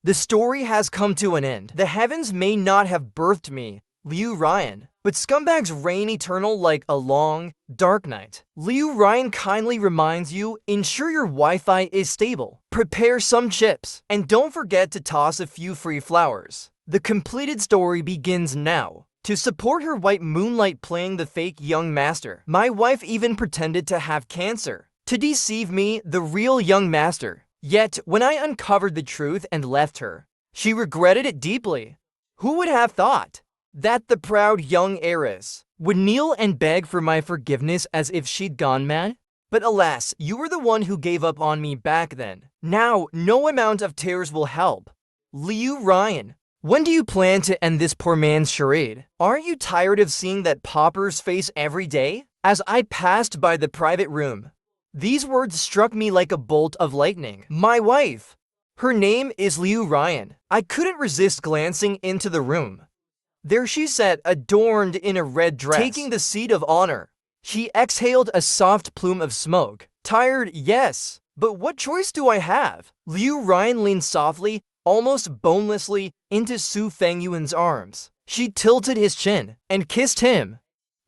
The story has come to an end. The heavens may not have birthed me, Liu Ryan, but scumbags reign eternal like a long, dark night. Liu Ryan kindly reminds you, ensure your Wi-Fi is stable, prepare some chips, and don't forget to toss a few free flowers. The completed story begins now. To support her white moonlight playing the fake young master, my wife even pretended to have cancer to deceive me, the real young master. Yet, when I uncovered the truth and left her, she regretted it deeply. Who would have thought that the proud young heiress would kneel and beg for my forgiveness as if she'd gone mad? But alas, you were the one who gave up on me back then. Now, no amount of tears will help. Liu Ryan, when do you plan to end this poor man's charade? Aren't you tired of seeing that pauper's face every day? As I passed by the private room, these words struck me like a bolt of lightning. My wife. Her name is Liu Ryan. I couldn't resist glancing into the room. There she sat, adorned in a red dress, taking the seat of honor. She exhaled a soft plume of smoke. Tired, yes, but what choice do I have? Liu Ryan leaned softly, almost bonelessly, into Su Fengyuan's arms. She tilted his chin and kissed him.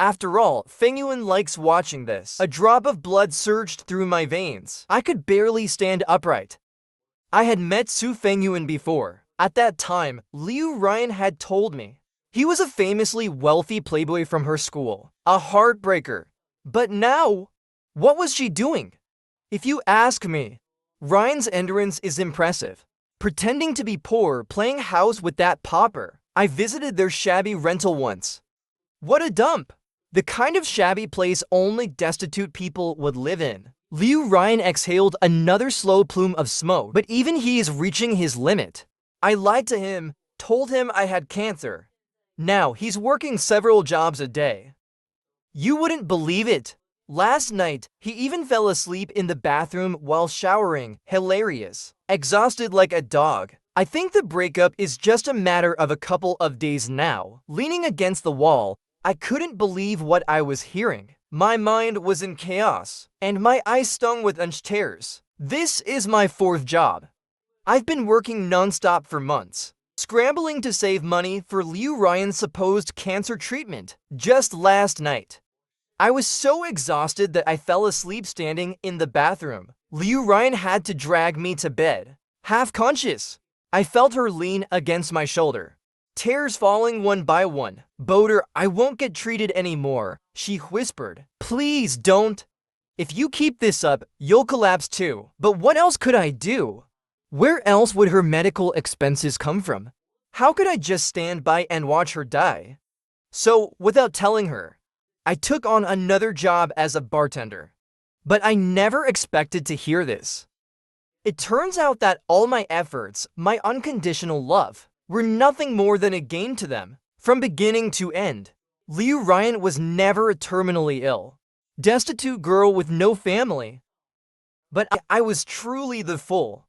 After all, Fengyuan likes watching this. A drop of blood surged through my veins. I could barely stand upright. I had met Su Fengyuan before. At that time, Liu Ryan had told me he was a famously wealthy playboy from her school. A heartbreaker. But now, what was she doing? If you ask me, Ryan's endurance is impressive. Pretending to be poor, playing house with that pauper. I visited their shabby rental once. What a dump! The kind of shabby place only destitute people would live in. Liu Ryan exhaled another slow plume of smoke, but even he is reaching his limit. I lied to him, told him I had cancer. Now he's working several jobs a day. You wouldn't believe it. Last night, he even fell asleep in the bathroom while showering. Hilarious. Exhausted like a dog. I think the breakup is just a matter of a couple of days now. Leaning against the wall, I couldn't believe what I was hearing. My mind was in chaos, and my eyes stung with tears. This is my fourth job. I've been working non-stop for months, scrambling to save money for Liu Ryan's supposed cancer treatment. Just last night, I was so exhausted that I fell asleep standing in the bathroom. Liu Ryan had to drag me to bed. Half conscious, I felt her lean against my shoulder. Tears falling one by one. Boater, I won't get treated anymore, she whispered. Please don't. If you keep this up, you'll collapse too. But what else could I do? Where else would her medical expenses come from? How could I just stand by and watch her die? So, without telling her, I took on another job as a bartender. But I never expected to hear this. It turns out that all my efforts, my unconditional love, were nothing more than a game to them. From beginning to end, Liu Ryan was never terminally ill. Destitute girl with no family. But I was truly the fool.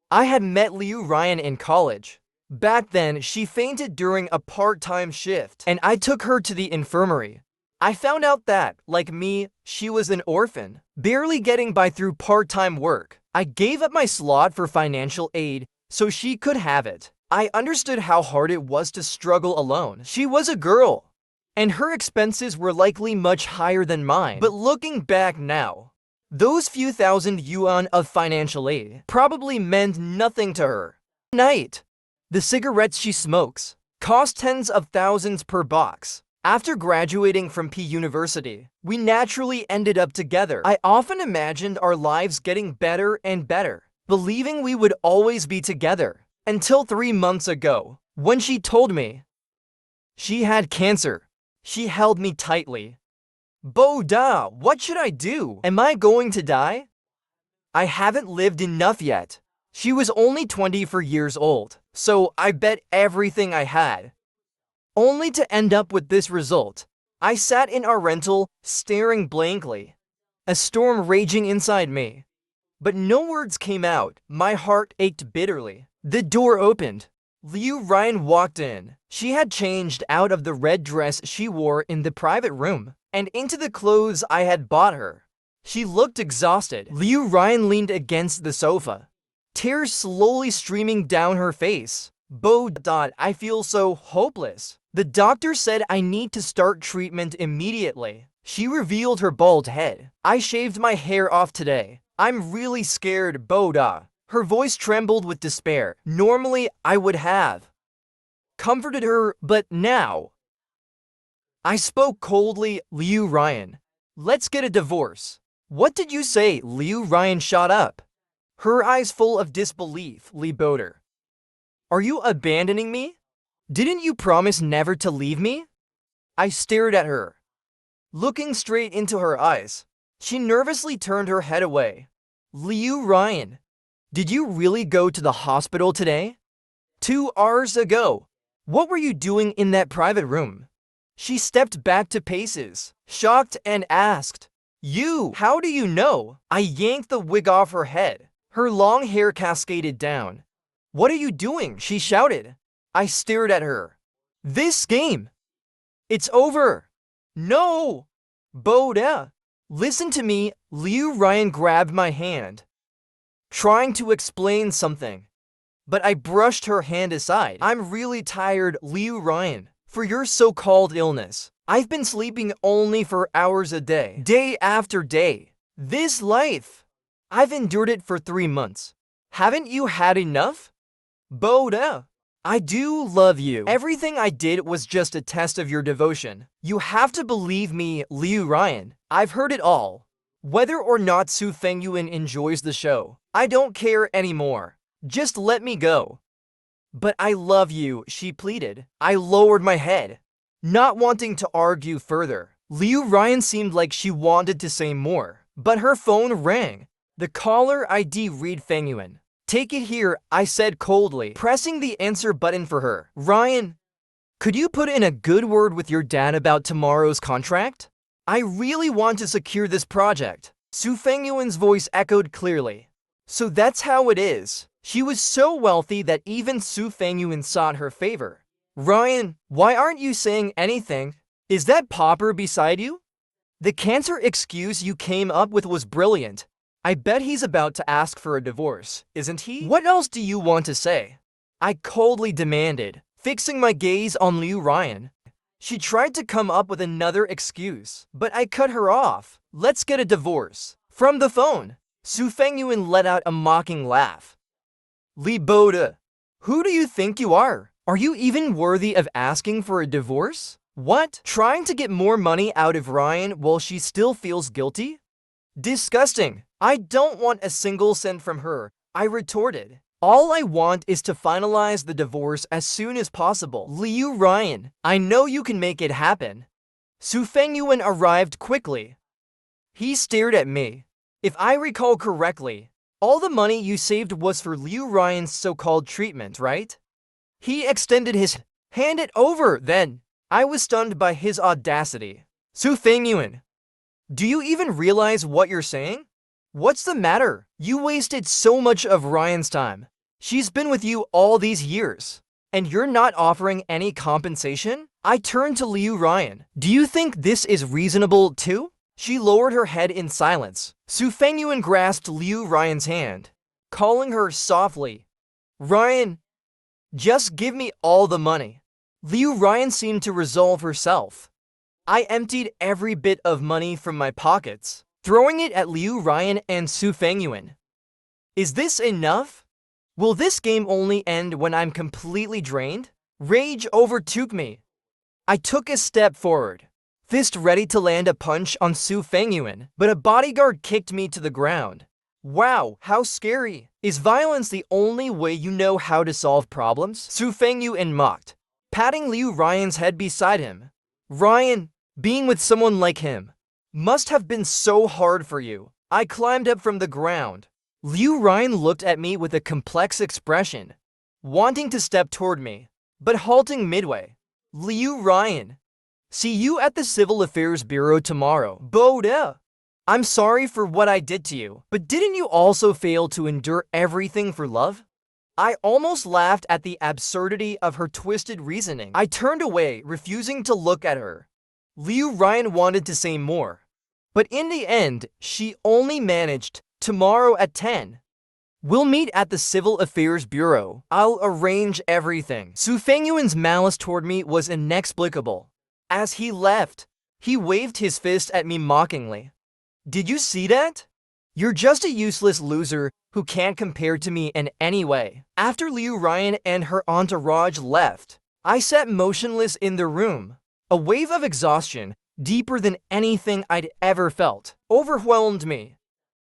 I had met Liu Ryan in college. Back then, she fainted during a part-time shift, and I took her to the infirmary. I found out that, like me, she was an orphan, barely getting by through part-time work. I gave up my slot for financial aid so she could have it. I understood how hard it was to struggle alone. She was a girl, and her expenses were likely much higher than mine. But looking back now, those few thousand yuan of financial aid probably meant nothing to her. Night, the cigarettes she smokes cost tens of thousands per box. After graduating from P University, we naturally ended up together. I often imagined our lives getting better and better, believing we would always be together. Until 3 months ago, when she told me she had cancer. She held me tightly. Boda, what should I do? Am I going to die? I haven't lived enough yet. She was only 24 years old, so I bet everything I had. Only to end up with this result. I sat in our rental, staring blankly, a storm raging inside me. But no words came out. My heart ached bitterly. The door opened. Liu Ryan walked in. She had changed out of the red dress she wore in the private room and into the clothes I had bought her. She looked exhausted. Liu Ryan leaned against the sofa, tears slowly streaming down her face. I feel so hopeless. The doctor said I need to start treatment immediately. She revealed her bald head. I shaved my hair off today. I'm really scared, Boda. Her voice trembled with despair. Normally, I would have comforted her, but now. I spoke coldly, Liu Ryan. Let's get a divorce. What did you say? Liu Ryan shot up, her eyes full of disbelief. Li Boder. Are you abandoning me? Didn't you promise never to leave me? I stared at her, looking straight into her eyes. She nervously turned her head away. Liu Ryan, did you really go to the hospital today? 2 hours ago. What were you doing in that private room? She stepped back 2 paces, shocked, and asked, how do you know? I yanked the wig off her head. Her long hair cascaded down. What are you doing? She shouted. I stared at her. This game. It's over. No. Boda. Listen to me. Liu Ryan grabbed my hand, trying to explain something, but I brushed her hand aside. I'm really tired, Liu Ryan, for your so-called illness. I've been sleeping only for hours a day, day after day. This life, I've endured it for 3 months. Haven't you had enough? Boda, I do love you. Everything I did was just a test of your devotion. You have to believe me, Liu Ryan. I've heard it all. Whether or not Su Fengyuan enjoys the show, I don't care anymore. Just let me go. But I love you, she pleaded. I lowered my head, not wanting to argue further. Liu Ryan seemed like she wanted to say more, but her phone rang. The caller ID read Fengyuan. Take it here, I said coldly, pressing the answer button for her. Ryan, could you put in a good word with your dad about tomorrow's contract? I really want to secure this project. Su Fengyuan's voice echoed clearly. So that's how it is. She was so wealthy that even Su Fengyuan sought her favor. Ryan, why aren't you saying anything? Is that Popper beside you? The cancer excuse you came up with was brilliant. I bet he's about to ask for a divorce, isn't he? What else do you want to say? I coldly demanded, fixing my gaze on Liu Ryan. She tried to come up with another excuse, but I cut her off. Let's get a divorce. From the phone, Su Fengyuan let out a mocking laugh. Li Boda, who do you think you are? Are you even worthy of asking for a divorce? What? Trying to get more money out of Ryan while she still feels guilty? Disgusting. I don't want a single cent from her, I retorted. All I want is to finalize the divorce as soon as possible. Liu Ryan, I know you can make it happen. Su Fengyuan arrived quickly. He stared at me. If I recall correctly, all the money you saved was for Liu Ryan's so-called treatment, right? He extended his hand it over then. I was stunned by his audacity. Su Fengyuan, do you even realize what you're saying? What's the matter? You wasted so much of Ryan's time. She's been with you all these years, and you're not offering any compensation? I turned to Liu Ryan. Do you think this is reasonable too? She lowered her head in silence. Su Fengyuan grasped Liu Ryan's hand, calling her softly. Ryan, just give me all the money. Liu Ryan seemed to resolve herself. I emptied every bit of money from my pockets, throwing it at Liu Ryan and Su Fengyuan. Is this enough? Will this game only end when I'm completely drained? Rage overtook me. I took a step forward, fist ready to land a punch on Su Fengyuan, but a bodyguard kicked me to the ground. Wow, how scary. Is violence the only way you know how to solve problems? Su Fengyuan mocked, patting Liu Ryan's head beside him. Ryan, being with someone like him must have been so hard for you. I climbed up from the ground. Liu Ryan looked at me with a complex expression, wanting to step toward me, but halting midway. Liu Ryan, see you at the Civil Affairs Bureau tomorrow. Boda, I'm sorry for what I did to you, but didn't you also fail to endure everything for love? I almost laughed at the absurdity of her twisted reasoning. I turned away, refusing to look at her. Liu Ryan wanted to say more, but in the end, she only managed tomorrow at 10. We'll meet at the Civil Affairs Bureau. I'll arrange everything. Su Fengyuan's malice toward me was inexplicable. As he left, he waved his fist at me mockingly. Did you see that? You're just a useless loser who can't compare to me in any way. After Liu Ryan and her entourage left, I sat motionless in the room. A wave of exhaustion, deeper than anything I'd ever felt, overwhelmed me.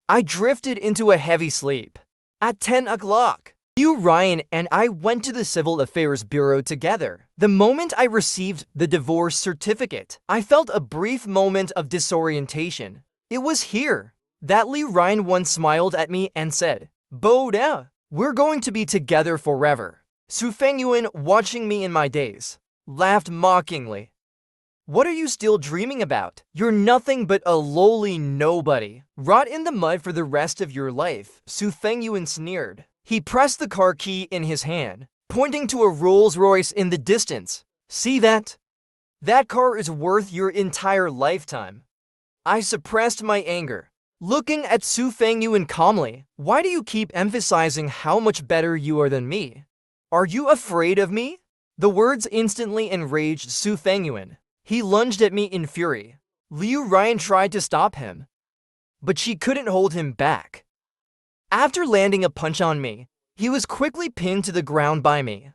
I drifted into a heavy sleep. At 10 o'clock, Liu Ryan and I went to the Civil Affairs Bureau together. The moment I received the divorce certificate, I felt a brief moment of disorientation. It was here that Liu Ryan once smiled at me and said, "Boda, we're going to be together forever." Su Fengyuan, watching me in my daze, laughed mockingly. What are you still dreaming about? You're nothing but a lowly nobody. Rot in the mud for the rest of your life, Su Fengyuan sneered. He pressed the car key in his hand, pointing to a Rolls-Royce in the distance. See that? That car is worth your entire lifetime. I suppressed my anger, looking at Su Fengyuan calmly. Why do you keep emphasizing how much better you are than me? Are you afraid of me? The words instantly enraged Su Fengyuan. He lunged at me in fury. Liu Ryan tried to stop him, but she couldn't hold him back. After landing a punch on me, he was quickly pinned to the ground by me.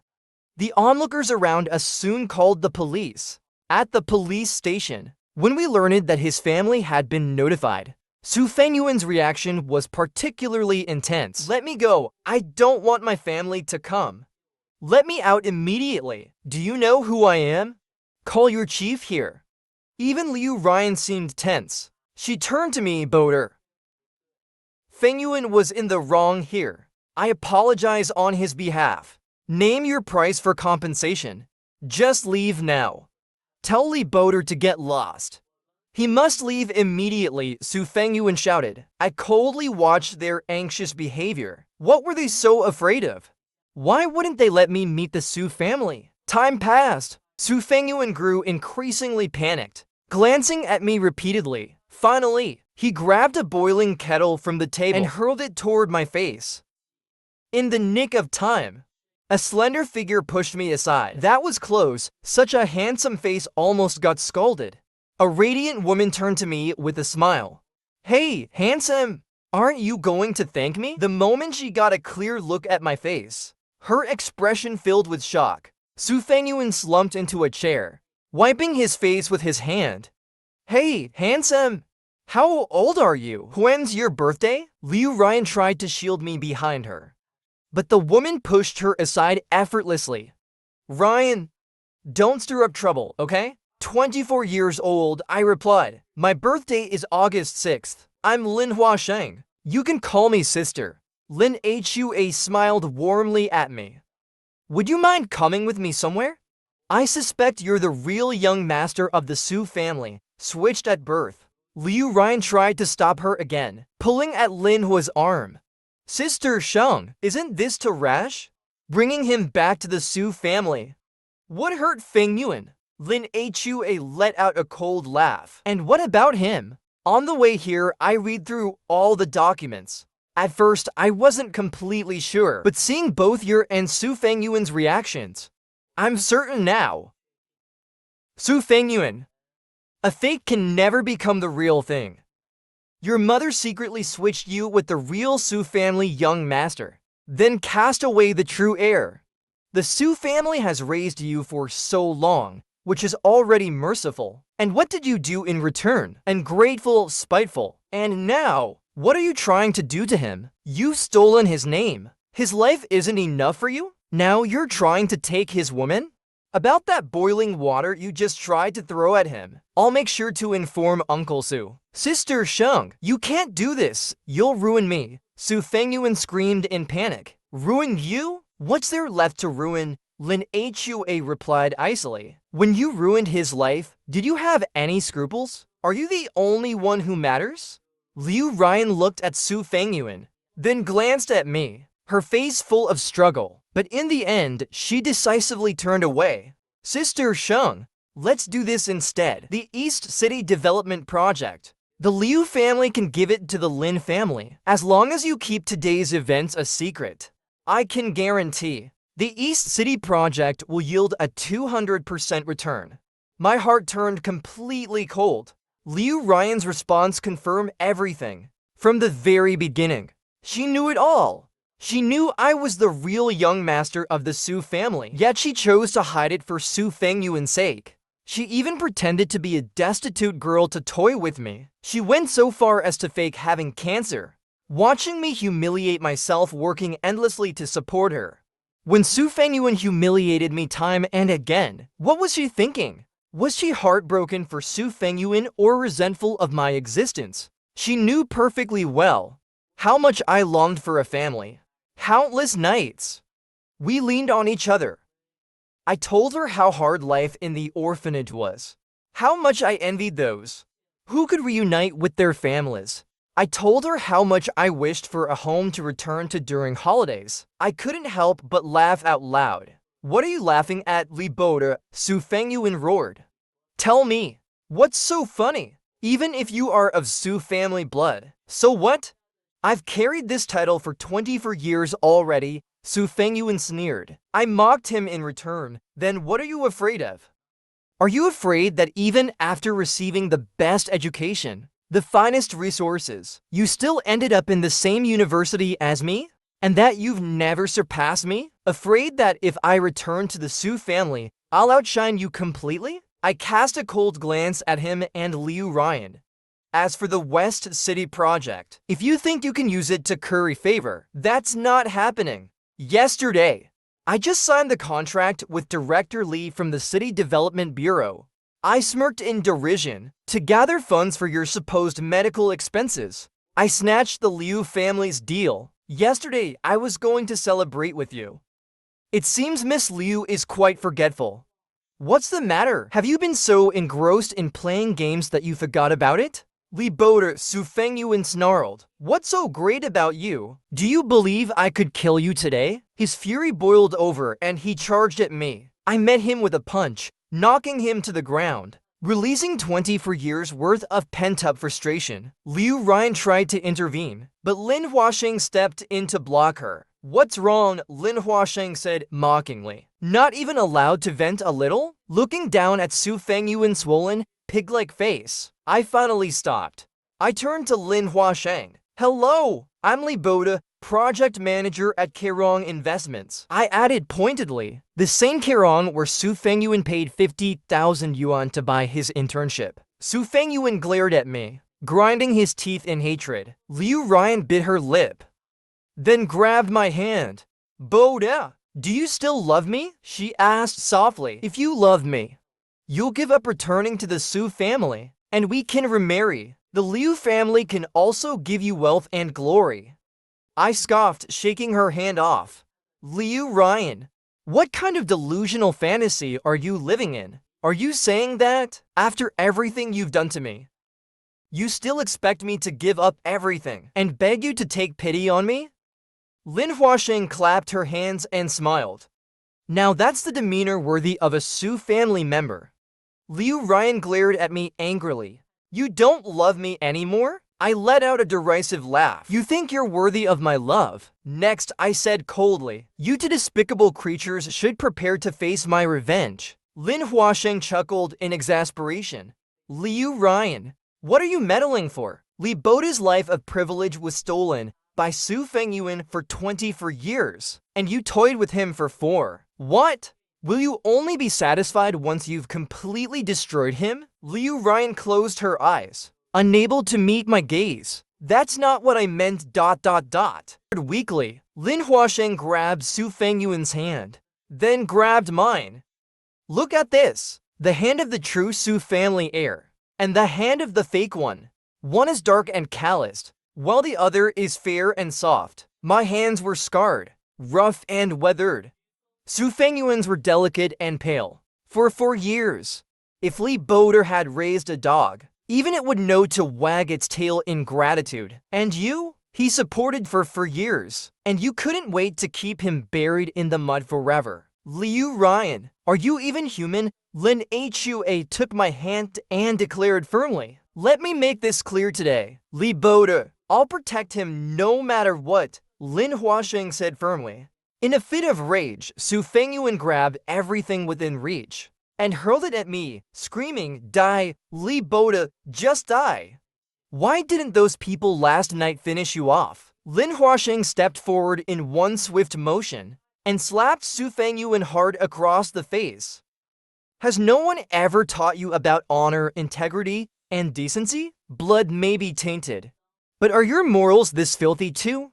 The onlookers around us soon called the police. At the police station, when we learned that his family had been notified, Su Fengyuan's reaction was particularly intense. Let me go. I don't want my family to come. Let me out immediately. Do you know who I am? Call your chief here. Even Liu Ryan seemed tense. She turned to me, Boder. Fengyuan was in the wrong here. I apologize on his behalf. Name your price for compensation. Just leave now. Tell Li Boder to get lost. He must leave immediately, Su Fengyuan shouted. I coldly watched their anxious behavior. What were they so afraid of? Why wouldn't they let me meet the Su family? Time passed. Su Fengyuan grew increasingly panicked, glancing at me repeatedly. Finally, he grabbed a boiling kettle from the table and hurled it toward my face. In the nick of time, a slender figure pushed me aside. That was close. Such a handsome face almost got scalded. A radiant woman turned to me with a smile. Hey, handsome, aren't you going to thank me? The moment she got a clear look at my face, her expression filled with shock. Su Fengyuan slumped into a chair, wiping his face with his hand. Hey, handsome, how old are you? When's your birthday? Liu Ryan tried to shield me behind her, but the woman pushed her aside effortlessly. Ryan, don't stir up trouble, okay? 24 years old, I replied. My birthday is August 6th. I'm Lin Hua Sheng. You can call me sister. Lin Hua smiled warmly at me. Would you mind coming with me somewhere? I suspect you're the real young master of the Su family, switched at birth. Liu Ryan tried to stop her again, pulling at Lin Hua's arm. Sister Sheng, isn't this too rash? Bringing him back to the Su family. What hurt Fengyuan? Lin Hua let out a cold laugh. And what about him? On the way here, I read through all the documents. At first, I wasn't completely sure, but seeing both your and Su Fengyuan's reactions, I'm certain now. Su Fengyuan, a fake can never become the real thing. Your mother secretly switched you with the real Su family young master, then cast away the true heir. The Su family has raised you for so long, which is already merciful. And what did you do in return? Ungrateful, spiteful. And now, what are you trying to do to him? You've stolen his name. His life isn't enough for you? Now you're trying to take his woman? About that boiling water you just tried to throw at him, I'll make sure to inform Uncle Su. Sister Sheng, you can't do this. You'll ruin me. Su Fengyuan screamed in panic. Ruin you? What's there left to ruin? Lin Hua replied icily. When you ruined his life, did you have any scruples? Are you the only one who matters? Liu Ryan looked at Su Fengyuan, then glanced at me, her face full of struggle. But in the end, she decisively turned away. Sister Sheng, let's do this instead. The East City Development Project. The Liu family can give it to the Lin family, as long as you keep today's events a secret. I can guarantee the East City project will yield a 200% return. My heart turned completely cold. Liu Ryan's response confirmed everything. From the very beginning, she knew it all. She knew I was the real young master of the Su family, yet she chose to hide it for Su Fengyuan's sake. She even pretended to be a destitute girl to toy with me. She went so far as to fake having cancer, watching me humiliate myself working endlessly to support her. When Su Fengyuan humiliated me time and again, what was she thinking? Was she heartbroken for Su Fengyuan or resentful of my existence? She knew perfectly well how much I longed for a family. Countless nights, we leaned on each other. I told her how hard life in the orphanage was, how much I envied those who could reunite with their families. I told her how much I wished for a home to return to during holidays. I couldn't help but laugh out loud. What are you laughing at, Li Boda? Su Fengyuan roared. Tell me, what's so funny? Even if you are of Su family blood, so what? I've carried this title for 24 years already, Su Fengyuan sneered. I mocked him in return. Then what are you afraid of? Are you afraid that even after receiving the best education, the finest resources, you still ended up in the same university as me? And that you've never surpassed me? Afraid that if I return to the Su family, I'll outshine you completely? I cast a cold glance at him and Liu Ryan. As for the West City project, if you think you can use it to curry favor, that's not happening. Yesterday, I just signed the contract with Director Lee from the City Development Bureau. I smirked in derision. To gather funds for your supposed medical expenses, I snatched the Liu family's deal. Yesterday, I was going to celebrate with you. It seems Miss Liu is quite forgetful. What's the matter? Have you been so engrossed in playing games that you forgot about it? Li Boda, Su Fengyuan snarled. What's so great about you? Do you believe I could kill you today? His fury boiled over and he charged at me. I met him with a punch, knocking him to the ground. Releasing 24 years worth of pent-up frustration, Liu Ryan tried to intervene, but Lin Huasheng stepped in to block her. What's wrong? Lin Huasheng said mockingly. Not even allowed to vent a little? Looking down at Su Fengyuan's swollen, pig-like face, I finally stopped. I turned to Lin Huasheng. Hello, I'm Li Boda, project manager at Kerong Investments. I added pointedly, the same Kerong where Su Fengyuan paid 50,000 yuan to buy his internship. Su Fengyuan glared at me, grinding his teeth in hatred. Liu Ryan bit her lip, then grabbed my hand. Boda, do you still love me? She asked softly. If you love me, you'll give up returning to the Su family, and we can remarry. The Liu family can also give you wealth and glory. I scoffed, shaking her hand off. Liu Ryan, what kind of delusional fantasy are you living in? Are you saying that, after everything you've done to me, you still expect me to give up everything and beg you to take pity on me? Lin Huasheng clapped her hands and smiled. Now that's the demeanor worthy of a Su family member. Liu Ryan glared at me angrily. You don't love me anymore? I let out a derisive laugh. You think you're worthy of my love? Next, I said coldly, you two despicable creatures should prepare to face my revenge. Lin Huasheng chuckled in exasperation. Liu Ryan, what are you meddling for? Li Boda's life of privilege was stolen by Su Fengyuan for 24 years, and you toyed with him for 4. What? Will you only be satisfied once you've completely destroyed him? Liu Ryan closed her eyes, unable to meet my gaze. That's not what I meant. Weakly, Lin Huasheng grabbed Su Fengyuan's hand, then grabbed mine. Look at this. The hand of the true Su family heir, and the hand of the fake one. One is dark and calloused, while the other is fair and soft. My hands were scarred, rough and weathered. Su Fengyuan's were delicate and pale. For 4 years, if Li Boda had raised a dog, even it would know to wag its tail in gratitude. And you? He supported for years, and you couldn't wait to keep him buried in the mud forever. Liu Ryan, are you even human? Lin Hua took my hand and declared firmly. Let me make this clear today. Li Boda, I'll protect him no matter what, Lin Huasheng said firmly. In a fit of rage, Su Fengyuan grabbed everything within reach and hurled it at me, screaming, "Die, Li Boda, just die." Why didn't those people last night finish you off? Lin Huasheng stepped forward in one swift motion and slapped Su Fengyuan hard across the face. Has no one ever taught you about honor, integrity, and decency? Blood may be tainted, but are your morals this filthy too?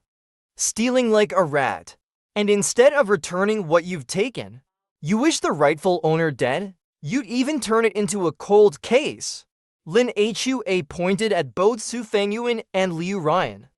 Stealing like a rat, and instead of returning what you've taken, you wish the rightful owner dead? You'd even turn it into a cold case. Lin Hua pointed at both Su Fengyuan and Liu Ryan.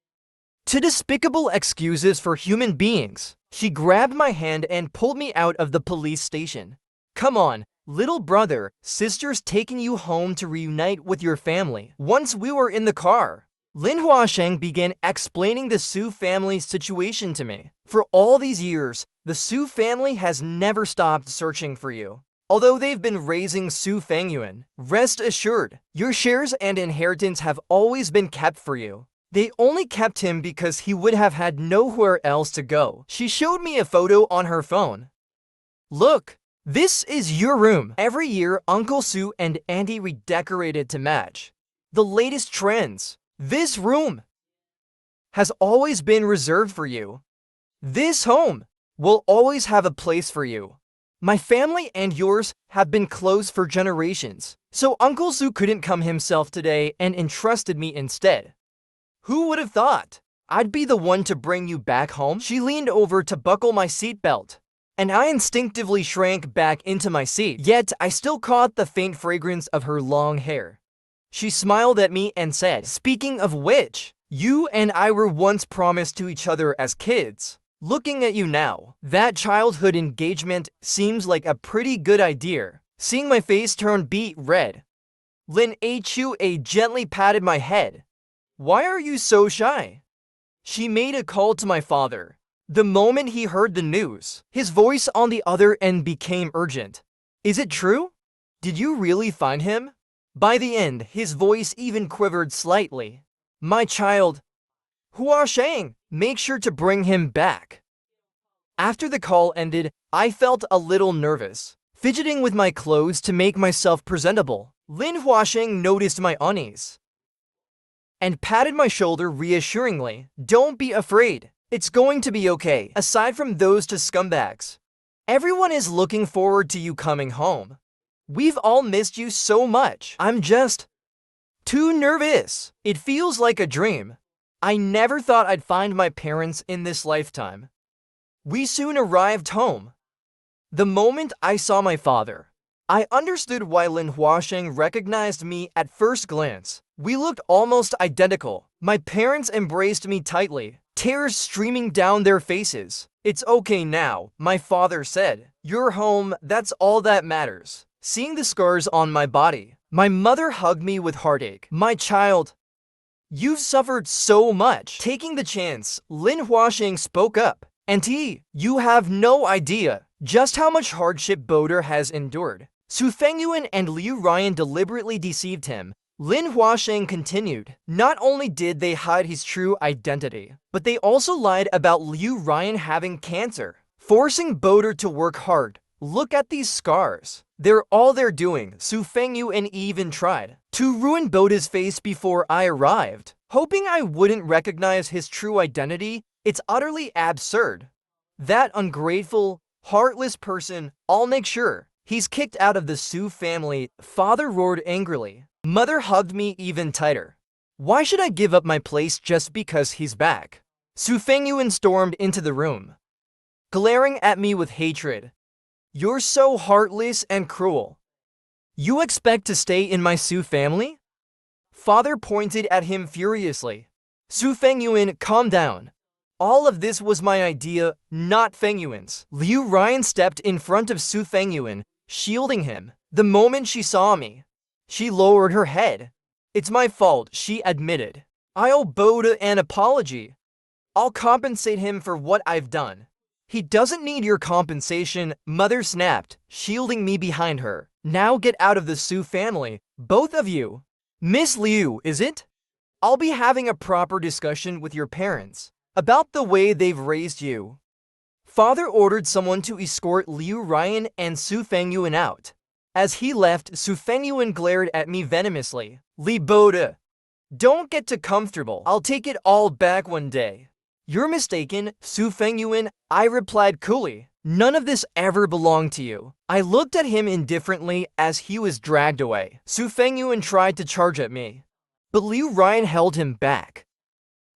To despicable excuses for human beings, she grabbed my hand and pulled me out of the police station. Come on, little brother, sister's taking you home to reunite with your family. Once we were in the car, Lin Huasheng began explaining the Su family's situation to me. For all these years, the Su family has never stopped searching for you. Although they've been raising Su Fengyuan, rest assured, your shares and inheritance have always been kept for you. They only kept him because he would have had nowhere else to go. She showed me a photo on her phone. Look, this is your room. Every year, Uncle Su and Auntie redecorated to match the latest trends. This room has always been reserved for you. This home will always have a place for you. My family and yours have been close for generations, so Uncle Su couldn't come himself today and entrusted me instead. Who would have thought I'd be the one to bring you back home? She leaned over to buckle my seatbelt, and I instinctively shrank back into my seat, yet I still caught the faint fragrance of her long hair. She smiled at me and said, "Speaking of which, you and I were once promised to each other as kids. Looking at you now, that childhood engagement seems like a pretty good idea." Seeing my face turn beet red, Lin Hua gently patted my head. "Why are you so shy?" She made a call to my father. The moment he heard the news, his voice on the other end became urgent. "Is it true? Did you really find him?" By the end, his voice even quivered slightly. "My child, Huasheng, make sure to bring him back." After the call ended, I felt a little nervous, fidgeting with my clothes to make myself presentable. Lin Huasheng noticed my unease and patted my shoulder reassuringly. "Don't be afraid. It's going to be okay. Aside from those two scumbags, everyone is looking forward to you coming home. We've all missed you so much. I'm just too nervous. It feels like a dream. I never thought I'd find my parents in this lifetime." We soon arrived home. The moment I saw my father, I understood why Lin Huasheng recognized me at first glance. We looked almost identical. My parents embraced me tightly, tears streaming down their faces. "It's okay now," my father said. "You're home, that's all that matters." Seeing the scars on my body, my mother hugged me with heartache. "My child, you've suffered so much." Taking the chance, Lin Huasheng spoke up. "Auntie, you have no idea just how much hardship Boder has endured. Su Fengyuan and Liu Ryan deliberately deceived him." Lin Huasheng continued. "Not only did they hide his true identity, but they also lied about Liu Ryan having cancer, forcing Boder to work hard. Look at these scars. They're all they're doing." Su Fengyuan even tried to ruin Boda's face before I arrived, hoping I wouldn't recognize his true identity. It's utterly absurd. That ungrateful, heartless person, I'll make sure he's kicked out of the Su family, father roared angrily. Mother hugged me even tighter. "Why should I give up my place just because he's back?" Su Fengyuan stormed into the room, glaring at me with hatred. "You're so heartless and cruel. You expect to stay in my Su family?" Father pointed at him furiously. "Su Fengyuan, calm down. All of this was my idea, not Fengyuan's." Liu Ryan stepped in front of Su Fengyuan, shielding him. The moment she saw me, she lowered her head. "It's my fault," she admitted. "I owe Boda an apology. I'll compensate him for what I've done." "He doesn't need your compensation," Mother snapped, shielding me behind her. "Now get out of the Su family, both of you." Miss Liu, is it? I'll be having a proper discussion with your parents about the way they've raised you. Father ordered someone to escort Liu Ryan and Su Fengyuan out. As he left, Su Fengyuan glared at me venomously. Li Boda, don't get too comfortable. I'll take it all back one day. You're mistaken, Su Fengyuan, I replied coolly. None of this ever belonged to you. I looked at him indifferently as he was dragged away. Su Fengyuan tried to charge at me, but Liu Ryan held him back.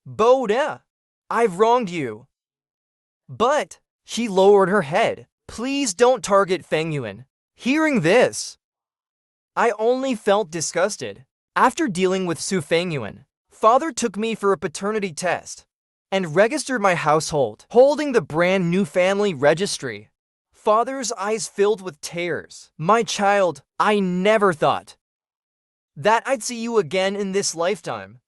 Boda, I've wronged you. But she lowered her head. Please don't target Fengyuan. Hearing this, I only felt disgusted. After dealing with Su Fengyuan, Father took me for a paternity test and registered my household, holding the brand new family registry. Father's eyes filled with tears. My child, I never thought that I'd see you again in this lifetime.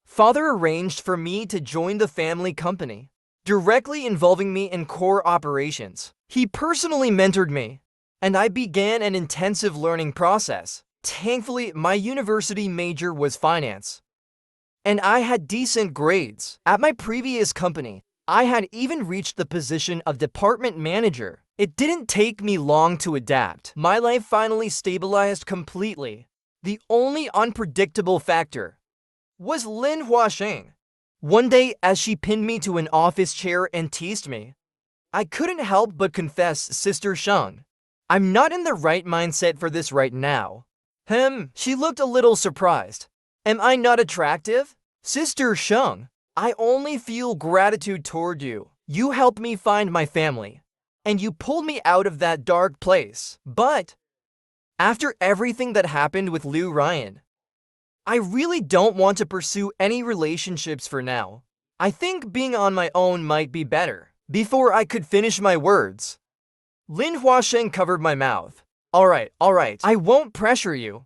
Father arranged for me to join the family company, directly involving me in core operations. He personally mentored me, and I began an intensive learning process. Thankfully, my university major was finance, and I had decent grades. At my previous company, I had even reached the position of department manager. It didn't take me long to adapt. My life finally stabilized completely. The only unpredictable factor was Lin Huasheng. One day, as she pinned me to an office chair and teased me, I couldn't help but confess, Sister Sheng, I'm not in the right mindset for this right now. She looked a little surprised. Am I not attractive? Sister Sheng, I only feel gratitude toward you. You helped me find my family, and you pulled me out of that dark place. But after everything that happened with Liu Ryan, I really don't want to pursue any relationships for now. I think being on my own might be better. Before I could finish my words, Lin Huasheng covered my mouth. All right, I won't pressure you,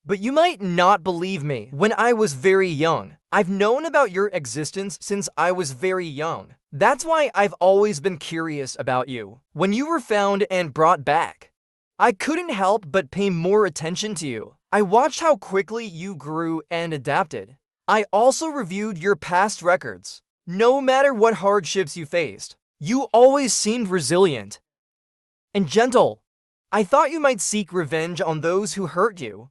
but you might not believe me. When I was very young, I've known about your existence since I was very young. That's why I've always been curious about you. When you were found and brought back, I couldn't help but pay more attention to you. I watched how quickly you grew and adapted. I also reviewed your past records. No matter what hardships you faced, you always seemed resilient and gentle. I thought you might seek revenge on those who hurt you,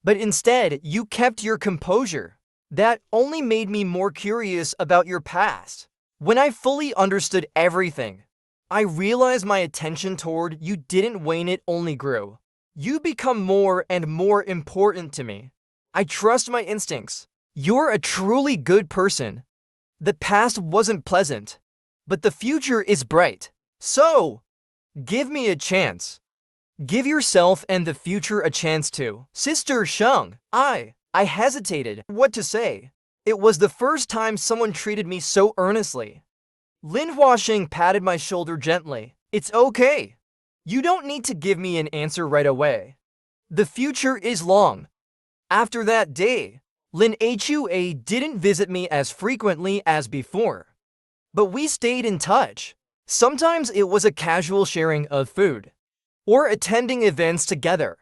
but instead, you kept your composure. That only made me more curious about your past. When I fully understood everything, I realized my attention toward you didn't wane, it only grew. You become more and more important to me. I trust my instincts. You're a truly good person. The past wasn't pleasant, but the future is bright. So, give me a chance. Give yourself and the future a chance too. Sister Sheng, I hesitated what to say. It was the first time someone treated me so earnestly. Lin Huasheng patted my shoulder gently. It's okay. You don't need to give me an answer right away. The future is long. After that day, Lin Hua didn't visit me as frequently as before, but we stayed in touch. Sometimes it was a casual sharing of food or attending events together.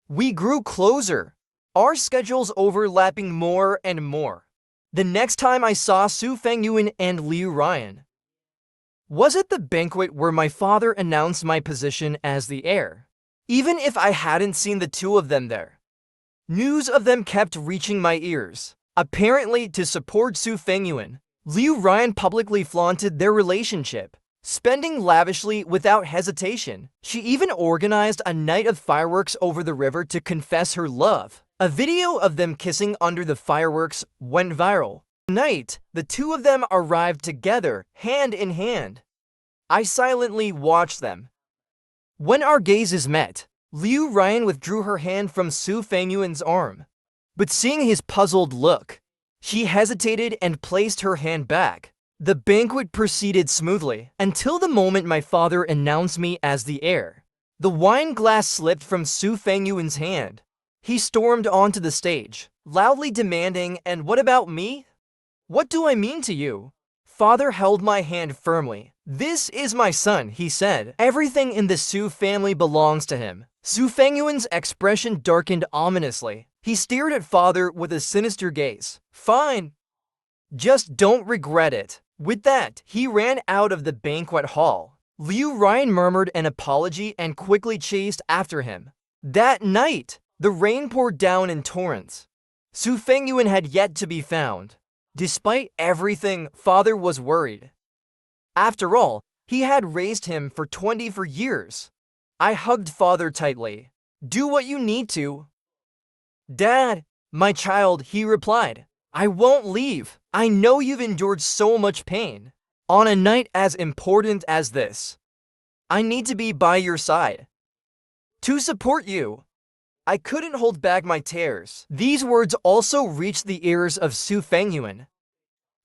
We grew closer, our schedules overlapping more and more. The next time I saw Su Fengyuan and Liu Ryan was at the banquet where my father announced my position as the heir. Even if I hadn't seen the two of them there, news of them kept reaching my ears. Apparently, to support Su Fengyuan, Liu Ryan publicly flaunted their relationship, spending lavishly without hesitation. She even organized a night of fireworks over the river to confess her love. A video of them kissing under the fireworks went viral. Night, the two of them arrived together, hand in hand. I silently watched them. When our gazes met, Liu Ryan withdrew her hand from Su Fengyuan's arm, but seeing his puzzled look, she hesitated and placed her hand back. The banquet proceeded smoothly until the moment my father announced me as the heir. The wine glass slipped from Su Fengyuan's hand. He stormed onto the stage, loudly demanding, "And what about me? What do I mean to you?" Father held my hand firmly. "This is my son," he said. "Everything in the Su family belongs to him. Su Fengyuan's expression darkened ominously. He stared at father with a sinister gaze. Fine. Just don't regret it. With that, he ran out of the banquet hall. Liu Ryan murmured an apology and quickly chased after him. That night, the rain poured down in torrents. Su Fengyuan had yet to be found. Despite everything, father was worried. After all, he had raised him for 24 years. I hugged father tightly. Do what you need to. Dad, my child, he replied. I won't leave. I know you've endured so much pain. On a night as important as this, I need to be by your side. To support you. I couldn't hold back my tears. These words also reached the ears of Su Fengyuan,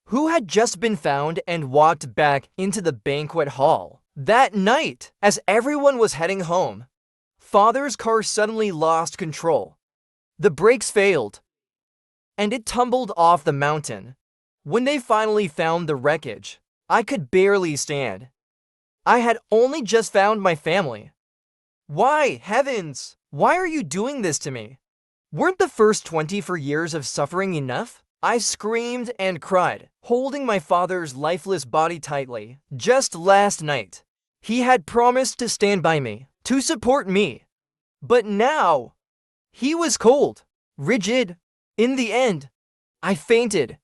who had just been found and walked back into the banquet hall. That night, as everyone was heading home, father's car suddenly lost control. The brakes failed, and it tumbled off the mountain. When they finally found the wreckage, I could barely stand. I had only just found my family. Why, heavens, why are you doing this to me? Weren't the first 24 years of suffering enough? I screamed and cried, holding my father's lifeless body tightly. Just last night, he had promised to stand by me, to support me. But now, he was cold, rigid. In the end, I fainted,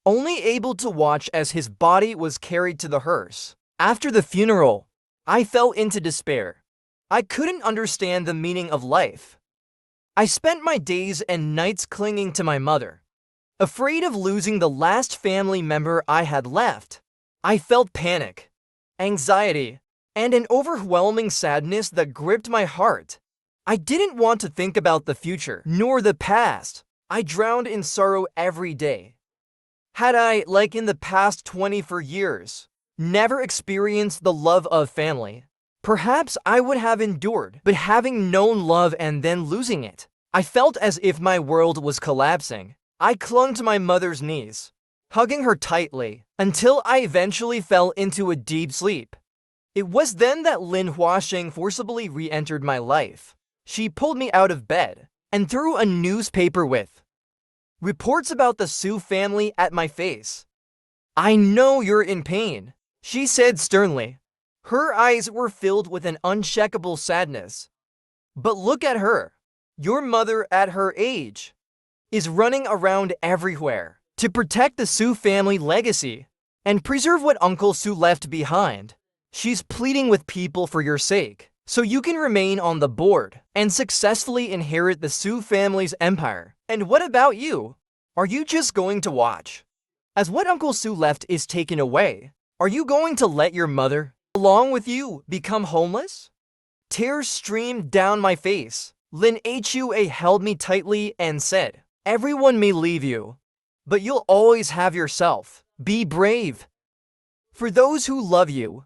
only able to watch as his body was carried to the hearse. After the funeral, I fell into despair. I couldn't understand the meaning of life. I spent my days and nights clinging to my mother, afraid of losing the last family member I had left. I felt panic, anxiety, and an overwhelming sadness that gripped my heart. I didn't want to think about the future, nor the past. I drowned in sorrow every day. Had I, like in the past 24 years, never experienced the love of family, perhaps I would have endured. But having known love and then losing it, I felt as if my world was collapsing. I clung to my mother's knees, hugging her tightly, until I eventually fell into a deep sleep. It was then that Lin Huasheng forcibly re-entered my life. She pulled me out of bed and threw a newspaper with reports about the Su family at my face. I know you're in pain, she said sternly. Her eyes were filled with an unshakable sadness. But look at her. Your mother at her age is running around everywhere to protect the Su family legacy and preserve what Uncle Su left behind. She's pleading with people for your sake, so you can remain on the board and successfully inherit the Su family's empire. And what about you? Are you just going to watch as what Uncle Su left is taken away? Are you going to let your mother, along with you, become homeless? Tears streamed down my face. Lin Hua held me tightly and said, everyone may leave you, but you'll always have yourself. Be brave. For those who love you,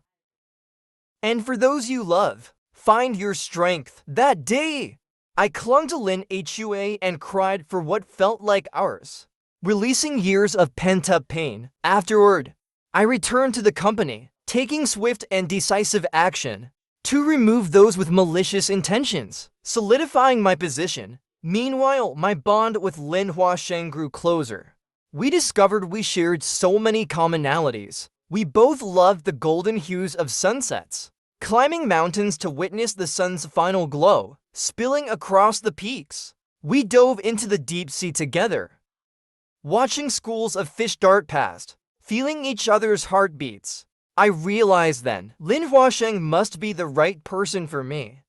and for those you love, find your strength. That day, I clung to Lin Hua and cried for what felt like hours, releasing years of pent-up pain. Afterward, I returned to the company, taking swift and decisive action to remove those with malicious intentions, solidifying my position. Meanwhile, my bond with Lin Huasheng grew closer. We discovered we shared so many commonalities. We both loved the golden hues of sunsets, climbing mountains to witness the sun's final glow, spilling across the peaks. We dove into the deep sea together, watching schools of fish dart past, feeling each other's heartbeats. I realized then, Lin Huasheng must be the right person for me.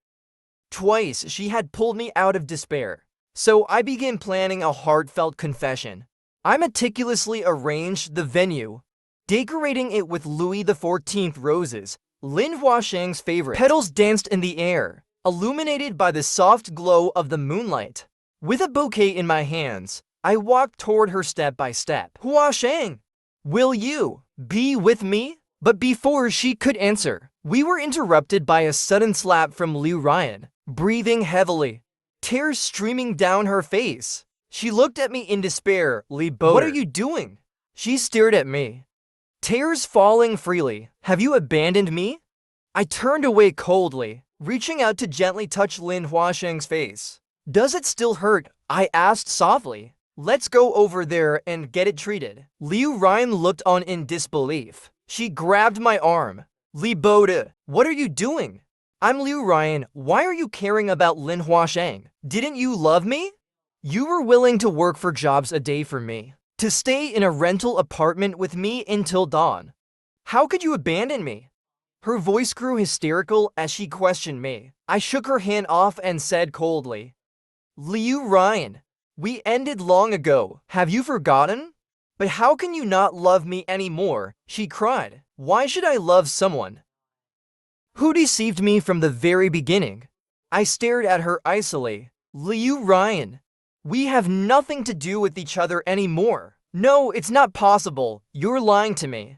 Twice she had pulled me out of despair, so I began planning a heartfelt confession. I meticulously arranged the venue, decorating it with Louis XIV roses, Lin Huasheng's favorite. Petals danced in the air, illuminated by the soft glow of the moonlight. With a bouquet in my hands, I walked toward her step by step. Huasheng, will you be with me? But before she could answer, we were interrupted by a sudden slap from Liu Ryan. Breathing heavily, tears streaming down her face, she looked at me in despair. Li Bo, what are you doing? She stared at me, tears falling freely. Have you abandoned me? I turned away coldly. reaching out to gently touch Lin Huasheng's face. Does it still hurt? I asked softly. Let's go over there and get it treated. Liu Ryan looked on in disbelief. She grabbed my arm. Li Boda, what are you doing? I'm Liu Ryan. Why are you caring about Lin Huasheng? Didn't you love me? You were willing to work 4 jobs a day for me, to stay in a rental apartment with me until dawn. How could you abandon me? Her voice grew hysterical as she questioned me. I shook her hand off and said coldly, Liu Ryan, we ended long ago. Have you forgotten? But how can you not love me anymore? She cried. Why should I love someone who deceived me from the very beginning? I stared at her icily. Liu Ryan, we have nothing to do with each other anymore. No, it's not possible. You're lying to me.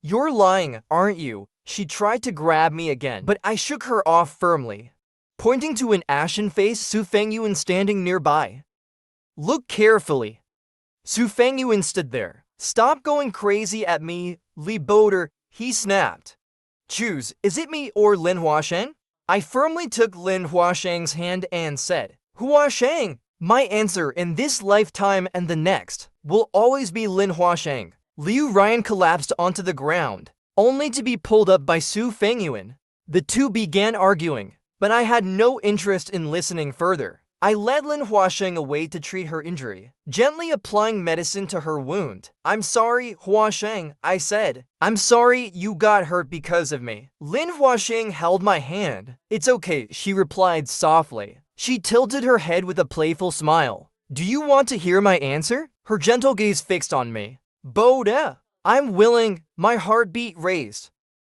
You're lying, aren't you? She tried to grab me again, but I shook her off firmly, pointing to an ashen-faced Su Fengyuan standing nearby. Look carefully. Su Fengyuan stood there. Stop going crazy at me, Li Boder, he snapped. Choose, is it me or Lin Huasheng? I firmly took Lin Huasheng's hand and said, Huasheng, my answer in this lifetime and the next will always be Lin Huasheng. Liu Ryan collapsed onto the ground, only to be pulled up by Su Fengyuan. The two began arguing, but I had no interest in listening further. I led Lin Huasheng away to treat her injury, gently applying medicine to her wound. I'm sorry, Huasheng, I said. I'm sorry you got hurt because of me. Lin Huasheng held my hand. It's okay, she replied softly. She tilted her head with a playful smile. Do you want to hear my answer? Her gentle gaze fixed on me. Boda, I'm willing. My heartbeat raised,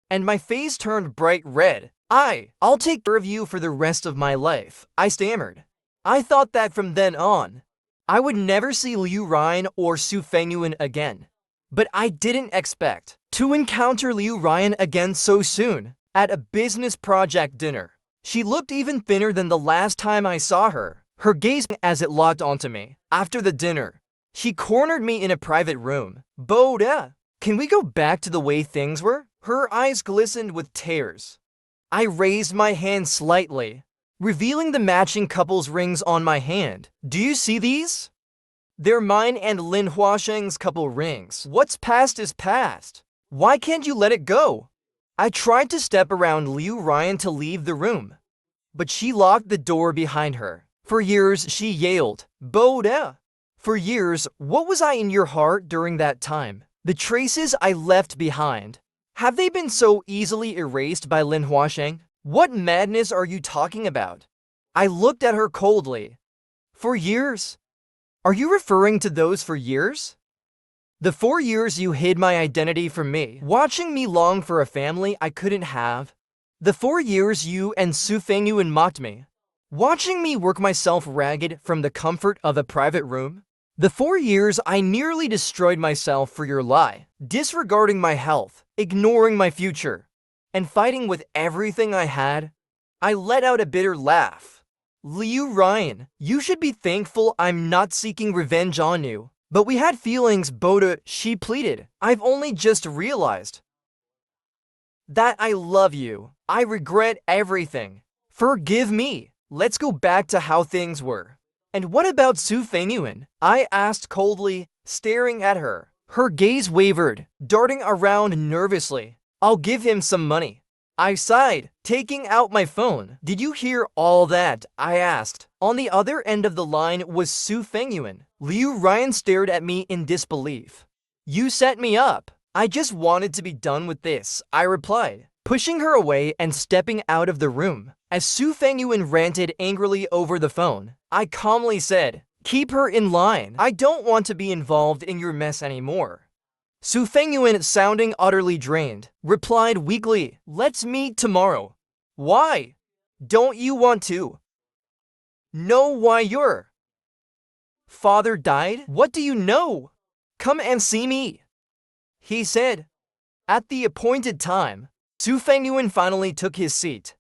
and my face turned bright red. I'll take care of you for the rest of my life, I stammered. I thought that from then on, I would never see Liu Ryan or Su Fengyuan again. But I didn't expect to encounter Liu Ryan again so soon, at a business project dinner. She looked even thinner than the last time I saw her, her gaze as it locked onto me. After the dinner, she cornered me in a private room. Boda, can we go back to the way things were? Her eyes glistened with tears. I raised my hand slightly, revealing the matching couple's rings on my hand. Do you see these? They're mine and Lin Huasheng's couple rings. What's past is past. Why can't you let it go? I tried to step around Liu Ryan to leave the room, but she locked the door behind her. For years, she yelled, Boda. For years, what was I in your heart during that time? The traces I left behind, have they been so easily erased by Lin Huasheng? What madness are you talking about? I looked at her coldly. For years? Are you referring to those for years? The 4 years you hid my identity from me, watching me long for a family I couldn't have. The 4 years you and Su Fengyuan mocked me, watching me work myself ragged from the comfort of a private room. The 4 years I nearly destroyed myself for your lie, disregarding my health, ignoring my future, and fighting with everything I had. I let out a bitter laugh. Liu Ryan, you should be thankful I'm not seeking revenge on you. But we had feelings, Boda, she pleaded. I've only just realized that I love you. I regret everything. Forgive me. Let's go back to how things were. And what about Su Fengyuan? I asked coldly, staring at her. Her gaze wavered, darting around nervously. I'll give him some money. I sighed, taking out my phone. Did you hear all that? I asked. On the other end of the line was Su Fengyuan. Liu Ryan stared at me in disbelief. You set me up. I just wanted to be done with this, I replied, pushing her away and stepping out of the room. As Su Fengyuan ranted angrily over the phone, I calmly said, keep her in line. I don't want to be involved in your mess anymore. Su Fengyuan, sounding utterly drained, replied weakly, let's meet tomorrow. Why? Don't you want to know why your father died? What do you know? Come and see me, he said. At the appointed time, Su Fengyuan finally took his seat.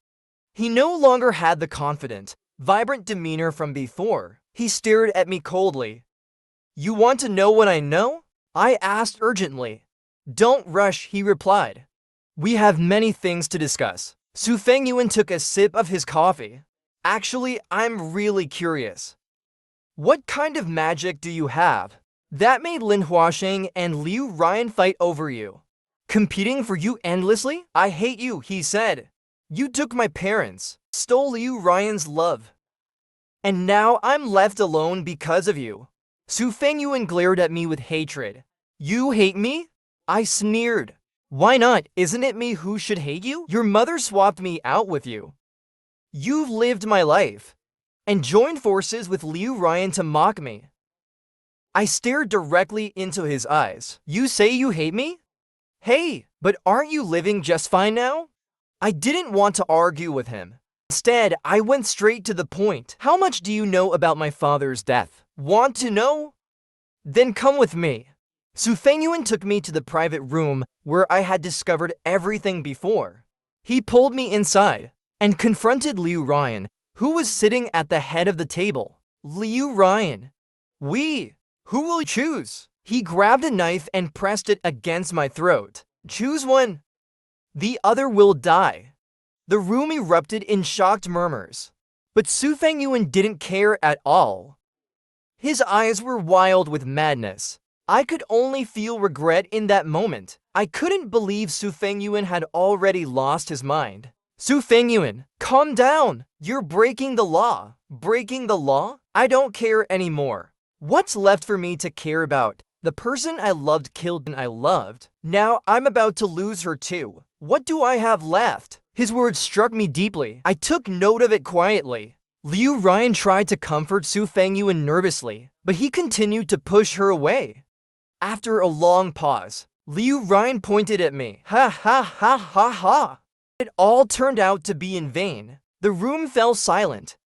He no longer had the confident, vibrant demeanor from before. He stared at me coldly. You want to know what I know? I asked urgently. Don't rush, he replied. We have many things to discuss. Su Fengyuan took a sip of his coffee. Actually, I'm really curious. What kind of magic do you have that made Lin Huasheng and Liu Ryan fight over you? Competing for you endlessly? I hate you, he said. You took my parents, stole Liu Ryan's love. And now I'm left alone because of you. Su Fengyuan glared at me with hatred. You hate me? I sneered. Why not? Isn't it me who should hate you? Your mother swapped me out with you. You've lived my life and joined forces with Liu Ryan to mock me. I stared directly into his eyes. You say you hate me? Hey, but aren't you living just fine now? I didn't want to argue with him. Instead, I went straight to the point. How much do you know about my father's death? Want to know? Then come with me. Su Fengyuan took me to the private room where I had discovered everything before. He pulled me inside and confronted Liu Ryan, who was sitting at the head of the table. Liu Ryan. Who will you choose? He grabbed a knife and pressed it against my throat. Choose one. The other will die. The room erupted in shocked murmurs. But Su Fengyuan didn't care at all. His eyes were wild with madness. I could only feel regret in that moment. I couldn't believe Su Fengyuan had already lost his mind. Su Fengyuan, calm down. You're breaking the law. Breaking the law? I don't care anymore. What's left for me to care about? The person I loved killed and I loved. Now I'm about to lose her too. What do I have left? His words struck me deeply. I took note of it quietly. Liu Ryan tried to comfort Su Fengyuan nervously, but he continued to push her away. After a long pause, Liu Ryan pointed at me. Ha ha ha ha ha. It all turned out to be in vain. The room fell silent.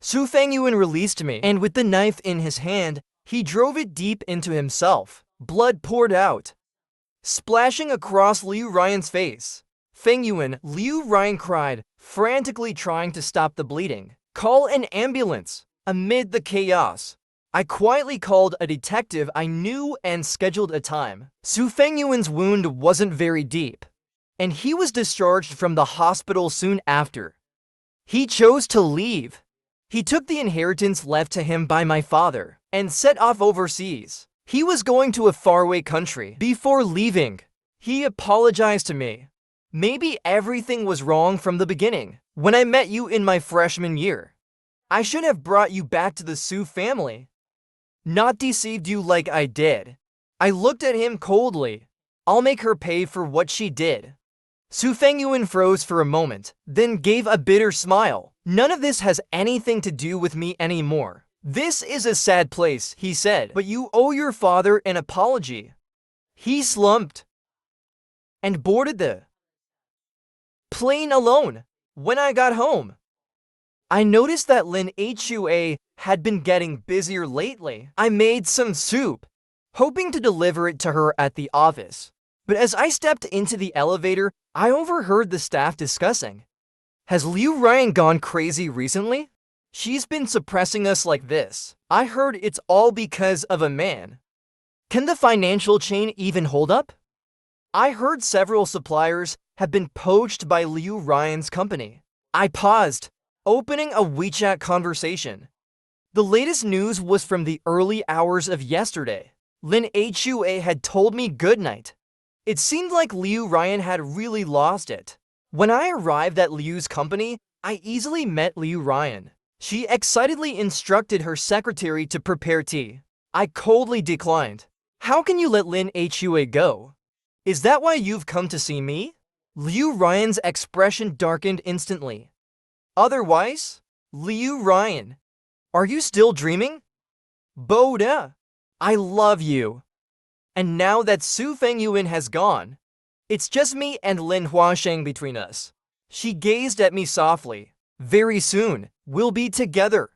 Su Fengyuan released me, and with the knife in his hand, he drove it deep into himself. Blood poured out, splashing across Liu Ryan's face. Fengyuan, Liu Ryan cried, frantically trying to stop the bleeding. Call an ambulance. Amid the chaos, I quietly called a detective I knew and scheduled a time. Su Fengyuan's wound wasn't very deep, and he was discharged from the hospital soon after. He chose to leave. He took the inheritance left to him by my father and set off overseas. He was going to a faraway country. Before leaving, he apologized to me. Maybe everything was wrong from the beginning. When I met you in my freshman year, I should have brought you back to the Su family, not deceived you like I did. I looked at him coldly. I'll make her pay for what she did. Su Fengyuan froze for a moment, then gave a bitter smile. None of this has anything to do with me anymore. This is a sad place, he said, but you owe your father an apology. He slumped and boarded the plane alone. When I got home, I noticed that Lin Hua had been getting busier lately. I made some soup, hoping to deliver it to her at the office. But as I stepped into the elevator, I overheard the staff discussing. Has Liu Ryan gone crazy recently? She's been suppressing us like this. I heard it's all because of a man. Can the financial chain even hold up? I heard several suppliers have been poached by Liu Ryan's company. I paused, opening a WeChat conversation. The latest news was from the early hours of yesterday. Lin Hua had told me goodnight. It seemed like Liu Ryan had really lost it. When I arrived at Liu's company, I easily met Liu Ryan. She excitedly instructed her secretary to prepare tea. I coldly declined. How can you let Lin Hua go? Is that why you've come to see me? Liu Ryan's expression darkened instantly. Otherwise? Liu Ryan, are you still dreaming? Boda, I love you. And now that Su Fengyuan has gone, it's just me and Lin Huasheng between us. She gazed at me softly. Very soon, we'll be together.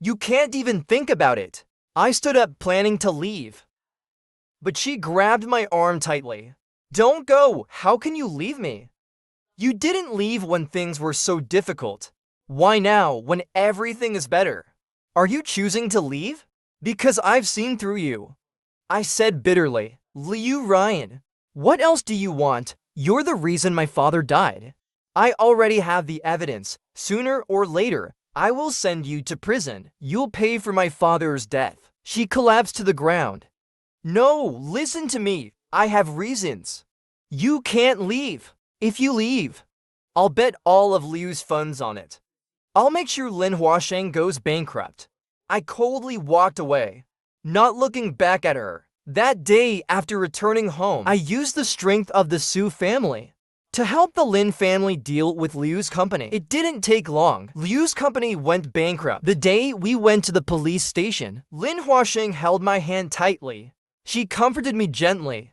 You can't even think about it. I stood up planning to leave, but she grabbed my arm tightly. Don't go. How can you leave me? You didn't leave when things were so difficult. Why now, when everything is better? Are you choosing to leave? Because I've seen through you, I said bitterly. Liu Ryan, what else do you want? You're the reason my father died. I already have the evidence. Sooner or later, I will send you to prison. You'll pay for my father's death. She collapsed to the ground. No, listen to me. I have reasons. You can't leave. If you leave, I'll bet all of Liu's funds on it. I'll make sure Lin Huasheng goes bankrupt. I coldly walked away, not looking back at her. That day, after returning home, I used the strength of the Su family to help the Lin family deal with Liu's company. It didn't take long. Liu's company went bankrupt. The day we went to the police station, Lin Huasheng held my hand tightly. She comforted me gently.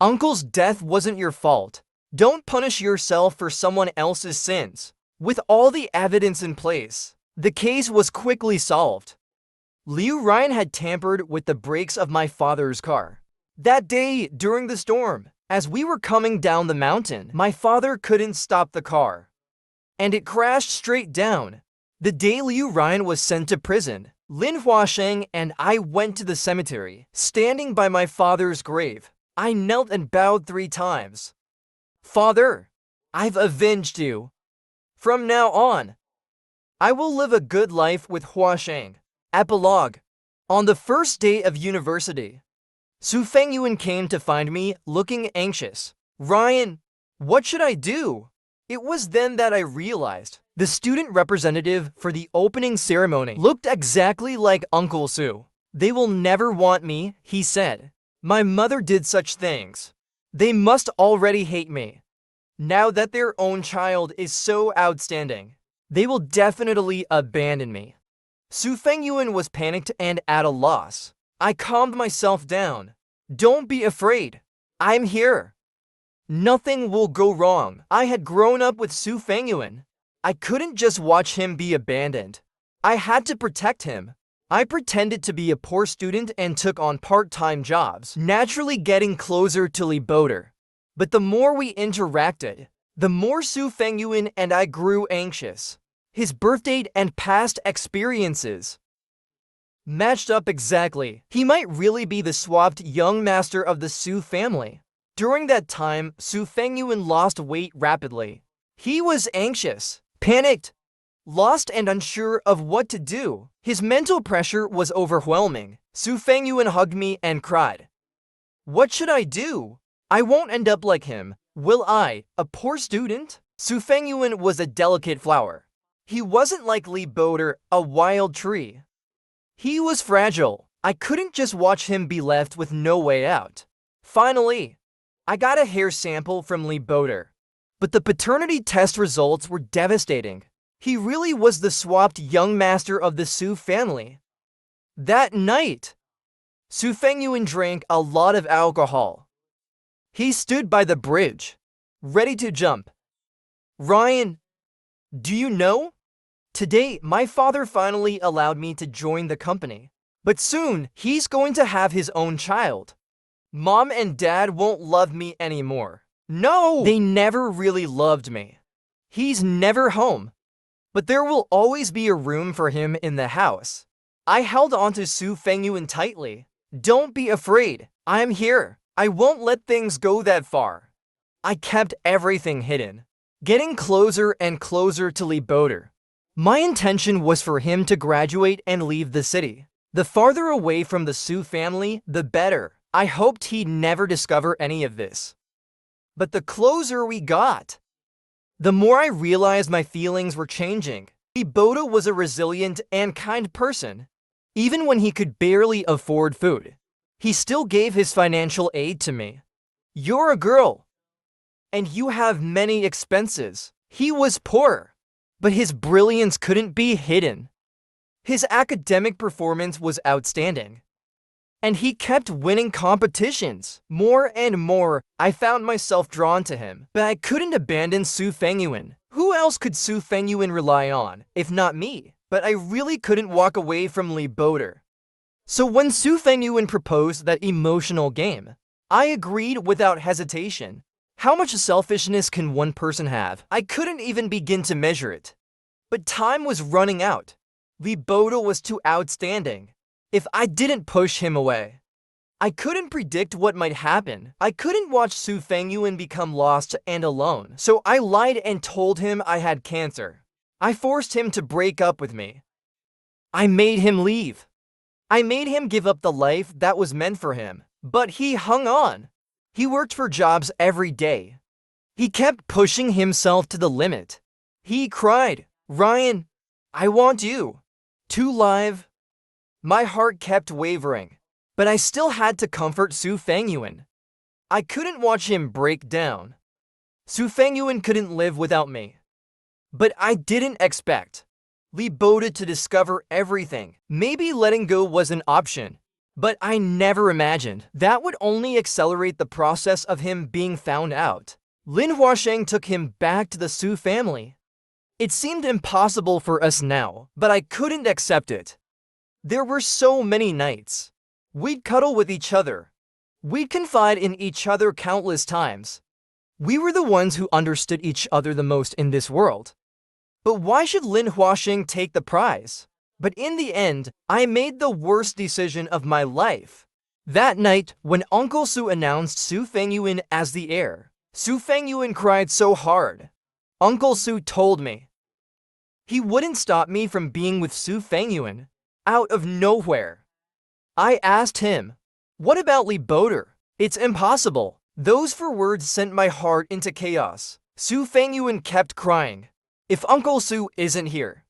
Uncle's death wasn't your fault. Don't punish yourself for someone else's sins. With all the evidence in place, the case was quickly solved. Liu Ryan had tampered with the brakes of my father's car. That day, during the storm, as we were coming down the mountain, my father couldn't stop the car, and it crashed straight down. The day Liu Ryan was sent to prison, Lin Huasheng and I went to the cemetery. Standing by my father's grave, I knelt and bowed 3 times. Father, I've avenged you. From now on, I will live a good life with Huasheng. Epilogue. On the first day of university, Su Fengyuan came to find me looking anxious. Ryan, what should I do? It was then that I realized the student representative for the opening ceremony looked exactly like Uncle Su. They will never want me, he said. My mother did such things. They must already hate me. Now that their own child is so outstanding, they will definitely abandon me. Su Fengyuan was panicked and at a loss. I calmed myself down. Don't be afraid. I'm here. Nothing will go wrong. I had grown up with Su Fengyuan. I couldn't just watch him be abandoned. I had to protect him. I pretended to be a poor student and took on part-time jobs, naturally getting closer to Li Boder. But the more we interacted, the more Su Fengyuan and I grew anxious. His birthdate and past experiences matched up exactly. He might really be the swapped young master of the Su family. During that time, Su Fengyuan lost weight rapidly. He was anxious, panicked, lost and unsure of what to do. His mental pressure was overwhelming. Su Fengyuan hugged me and cried. What should I do? I won't end up like him, will I, a poor student? Su Fengyuan was a delicate flower. He wasn't like Li Boder, a wild tree. He was fragile. I couldn't just watch him be left with no way out. Finally, I got a hair sample from Li Boder. But the paternity test results were devastating. He really was the swapped young master of the Su family. That night, Su Fengyuan drank a lot of alcohol. He stood by the bridge, ready to jump. Ryan, do you know? Today, my father finally allowed me to join the company. But soon, he's going to have his own child. Mom and Dad won't love me anymore. No! They never really loved me. He's never home. But there will always be a room for him in the house. I held onto Su Fengyuan tightly. Don't be afraid. I'm here. I won't let things go that far. I kept everything hidden, getting closer and closer to Li Boder. My intention was for him to graduate and leave the city. The farther away from the Su family, the better. I hoped he'd never discover any of this. But the closer we got, the more I realized my feelings were changing. Li Boder was a resilient and kind person. Even when he could barely afford food, he still gave his financial aid to me. You're a girl, and you have many expenses. He was poor, but his brilliance couldn't be hidden. His academic performance was outstanding, and he kept winning competitions. More and more, I found myself drawn to him, but I couldn't abandon Su Fengyuan. Who else could Su Fengyuan rely on, if not me? But I really couldn't walk away from Li Boder. So when Su Fengyuan proposed that emotional game, I agreed without hesitation. How much selfishness can one person have? I couldn't even begin to measure it. But time was running out. Li Boder was too outstanding. If I didn't push him away, I couldn't predict what might happen. I couldn't watch Su Fengyuan become lost and alone, so I lied and told him I had cancer. I forced him to break up with me. I made him leave. I made him give up the life that was meant for him, but he hung on. He worked for jobs every day. He kept pushing himself to the limit. He cried, "Ryan, I want you." To live. My heart kept wavering, but I still had to comfort Su Fengyuan. I couldn't watch him break down. Su Fengyuan couldn't live without me. But I didn't expect Li Boda to discover everything. Maybe letting go was an option, but I never imagined that would only accelerate the process of him being found out. Lin Huasheng took him back to the Su family. It seemed impossible for us now, but I couldn't accept it. There were so many nights. We'd cuddle with each other. We'd confide in each other countless times. We were the ones who understood each other the most in this world. But why should Lin Huasheng take the prize? But in the end, I made the worst decision of my life. That night, when Uncle Su announced Su Fengyuan as the heir, Su Fengyuan cried so hard. Uncle Su told me he wouldn't stop me from being with Su Fengyuan. Out of nowhere, I asked him, "What about Li Boda?" "It's impossible." Those four words sent my heart into chaos. Su Fengyuan kept crying. "If Uncle Su isn't here,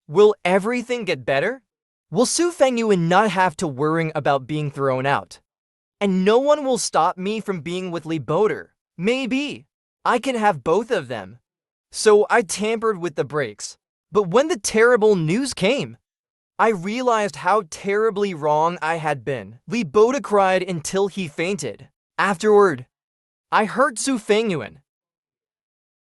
will everything get better? Will Su Fengyuan not have to worry about being thrown out? And no one will stop me from being with Li Boda. Maybe I can have both of them." So I tampered with the brakes. But when the terrible news came, I realized how terribly wrong I had been. Li Boda cried until he fainted. Afterward, I hurt Su Fengyuan,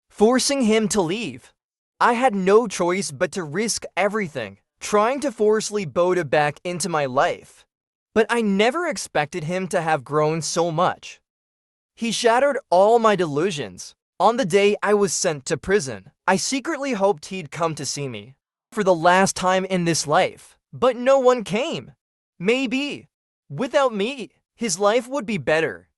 forcing him to leave. I had no choice but to risk everything, trying to force Li Boda back into my life. But I never expected him to have grown so much. He shattered all my delusions. On the day I was sent to prison, I secretly hoped he'd come to see me for the last time in this life. But no one came. Maybe, without me, his life would be better.